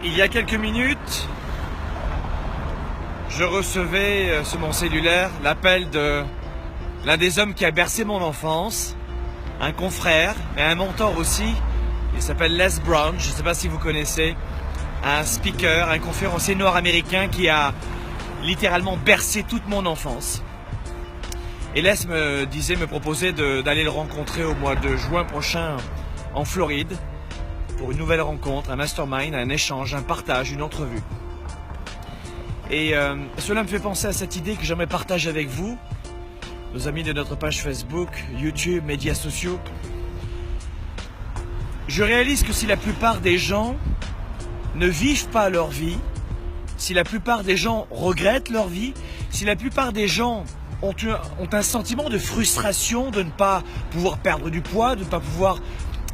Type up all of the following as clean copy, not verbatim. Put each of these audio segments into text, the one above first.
Il y a quelques minutes, je recevais sur mon cellulaire l'appel de l'un des hommes qui a bercé mon enfance, un confrère et un mentor aussi. Il s'appelle Les Brown, je ne sais pas si vous connaissez, un speaker, un conférencier nord-américain qui a littéralement bercé toute mon enfance. Et Les me proposait d'aller le rencontrer au mois de juin prochain en Floride pour une nouvelle rencontre, un mastermind, un échange, un partage, une entrevue. Et cela me fait penser à cette idée que j'aimerais partager avec vous, nos amis de notre page Facebook, YouTube, médias sociaux. Je réalise que si la plupart des gens ne vivent pas leur vie, si la plupart des gens regrettent leur vie, si la plupart des gens ont un sentiment de frustration de ne pas pouvoir perdre du poids, de ne pas pouvoir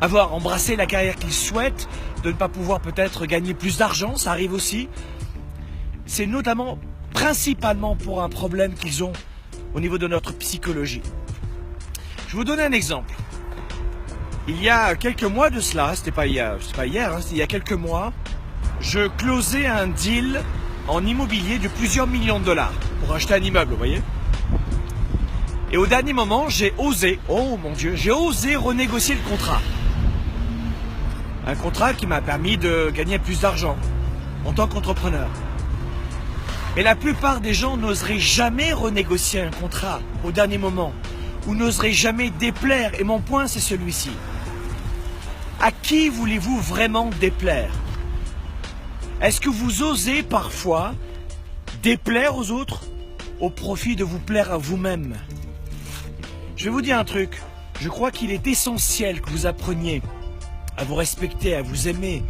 avoir embrassé la carrière qu'ils souhaitent, de ne pas pouvoir peut-être gagner plus d'argent, ça arrive aussi. C'est notamment, principalement pour un problème qu'ils ont au niveau de notre psychologie. Je vais vous donner un exemple. Il y a quelques mois de cela, c'était pas hier, c'était il y a quelques mois, je closais un deal en immobilier de plusieurs millions de dollars pour acheter un immeuble, vous voyez. Et au dernier moment, j'ai osé, oh mon Dieu, j'ai osé renégocier le contrat. Un contrat qui m'a permis de gagner plus d'argent en tant qu'entrepreneur. Mais la plupart des gens n'oseraient jamais renégocier un contrat au dernier moment ou n'oseraient jamais déplaire. Et mon point, c'est celui-ci. À qui voulez-vous vraiment déplaire? Est-ce que vous osez parfois déplaire aux autres au profit de vous plaire à vous-même? Je vais vous dire un truc. Je crois qu'il est essentiel que vous appreniez à vous respecter, à vous aimer,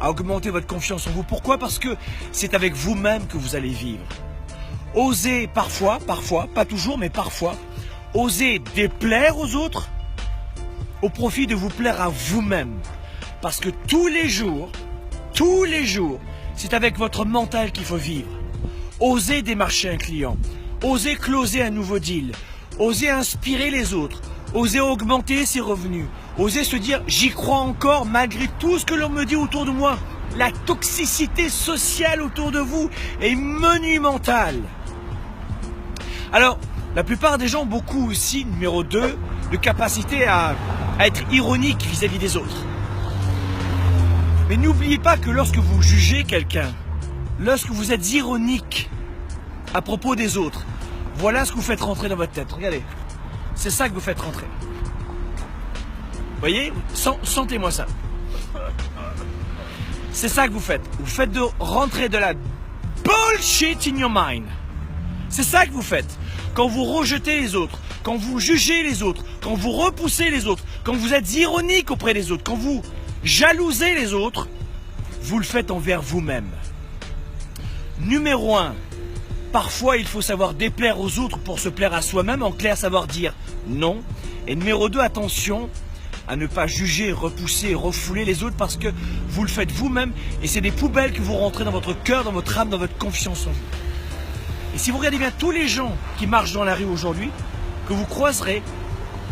à augmenter votre confiance en vous. Pourquoi? Parce que c'est avec vous-même que vous allez vivre. Osez parfois, pas toujours, mais parfois, osez déplaire aux autres au profit de vous plaire à vous-même. Parce que tous les jours, c'est avec votre mental qu'il faut vivre. Osez démarcher un client, osez closer un nouveau deal, osez inspirer les autres, osez augmenter ses revenus, osez se dire j'y crois encore malgré tout ce que l'on me dit autour de moi. La toxicité sociale autour de vous est monumentale. Alors, la plupart des gens ont beaucoup aussi, numéro 2, de capacité à être ironique vis-à-vis des autres. Mais n'oubliez pas que lorsque vous jugez quelqu'un, lorsque vous êtes ironique à propos des autres, voilà ce que vous faites rentrer dans votre tête. Regardez, c'est ça que vous faites rentrer. Vous voyez, sentez-moi ça. C'est ça que vous faites. Vous faites de rentrer de la bullshit in your mind. C'est ça que vous faites. Quand vous rejetez les autres, quand vous jugez les autres, quand vous repoussez les autres, quand vous êtes ironique auprès des autres, quand vous jalousez les autres, vous le faites envers vous-même. Numéro 1, parfois il faut savoir déplaire aux autres pour se plaire à soi-même, en clair savoir dire non. Et numéro 2, attention à ne pas juger, repousser, refouler les autres parce que vous le faites vous-même et c'est des poubelles que vous rentrez dans votre cœur, dans votre âme, dans votre confiance en vous. Et si vous regardez bien tous les gens qui marchent dans la rue aujourd'hui, que vous croiserez,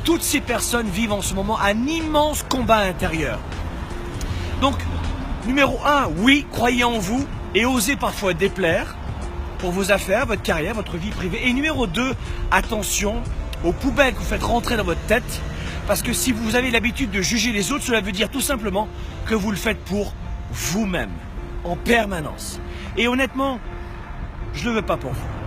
toutes ces personnes vivent en ce moment un immense combat intérieur. Donc, numéro 1, oui, croyez en vous et osez parfois déplaire pour vos affaires, votre carrière, votre vie privée. Et numéro 2, attention aux poubelles que vous faites rentrer dans votre tête parce que si vous avez l'habitude de juger les autres, cela veut dire tout simplement que vous le faites pour vous-même, en permanence. Et honnêtement, je ne le veux pas pour vous.